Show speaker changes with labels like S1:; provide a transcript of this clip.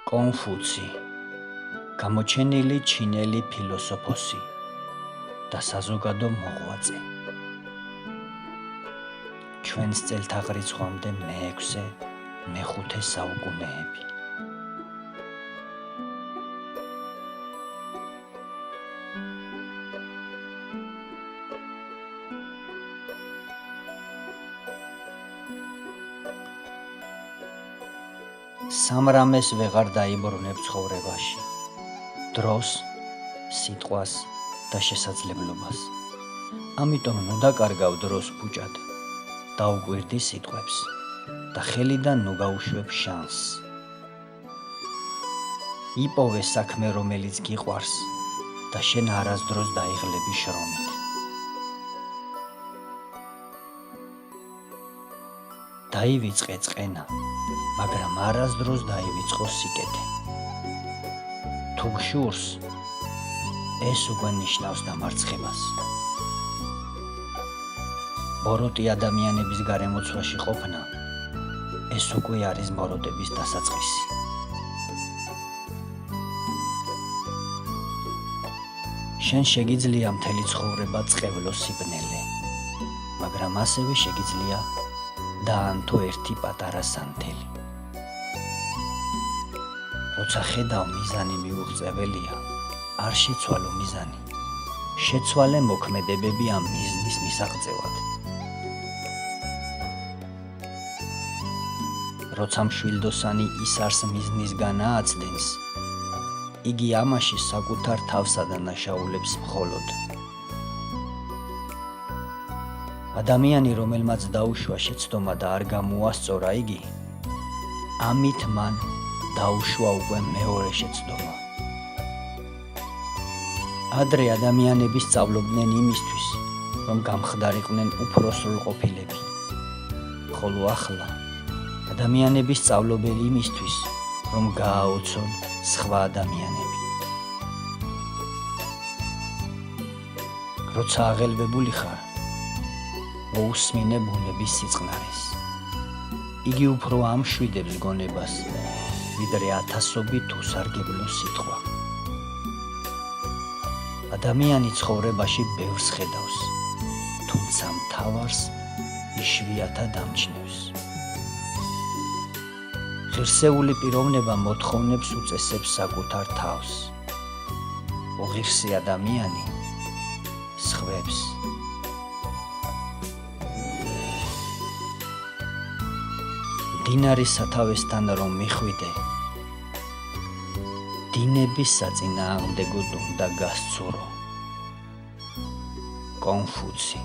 S1: კონფუცი, გამოჩენილი ჩინელი ფილოსოფოსი და საზოგადო მოღვაწე. ჩვენს წელთაღრიცხვამდე მე-6-მე-5 საუკუნეები. სამრამეს ვეღარ დაიბრუნებ ცხოვრებაში, დროს, სიტყვას და შესაძლებლობას. ამიტომ ნუ დაკარგავ დროს ფუჭად, დაუკვირდი სიტყვებს და ხელიდან ნუ გაუშვებ შანსს. იპოვე საქმე, რომელიც გიყვარს და შენ არასდროს დაიღლები შრომით. დაივიწყე წყენა, მაგრამ არასდროს დაივიწყო სიკეთე. თუ გშურს, ეს უკვე ნიშნავს დამარცხებას. ბოროტი ადამიანების გარემოცვაში ყოფნა, ეს უკვე არის ბოროტების დასაწყისი. შენ შეგიძლია მთელი ცხოვრება წყევლო სიბნელე, მაგრამ ასევე შეგიძლია დაანთო ერთი პატარა სანთელი. როცა ხედავ მიზანი მიუღწეველია, არ შეცვალო მიზანი. შეცვალე მოქმედებები ამ მიზნის მისაღწევად. როცა მშვილდოსანი ისარს მიზნისგან ააცდენს, იგი ამაში საკუთარ თავს ადანაშაულებს მხოლოდ. ადამიანი, რომელმაც დაუშვა შეცდომა და არ გამოასწორა იგი, ამით მან დაუშვა უკვე მეორე შეცდომა. ადრე ადამიანები სწავლობდნენ იმისთვის, რომ გამხდარიყვნენ უფრო სრულყოფილები, ხოლო ახლა ადამიანები სწავლობენ იმისთვის, რომ გააოცონ სხვა ადამიანები. როცა აღელვებული ხარ, მოусმინე ბუნების სიწყნარეს. იგი უფრო ამშვიდებს გონებას, ვიდრე ათასობით უსარგებლო სიტყვა. ადამიანი ცხოვრებაში ბევრს ხედავს, თუმცა მთავარს იშვიათად ამჩნევს. ღირსეული პიროვნება მოთხოვნებს უწესებს საკუთარ თავს. უღირსი ადამიანი სხვებს. დინარის სათავესთან რომ მიხვიდე, დინების საწინააღმდეგოდ უნდა გასცურო. კონფუცი.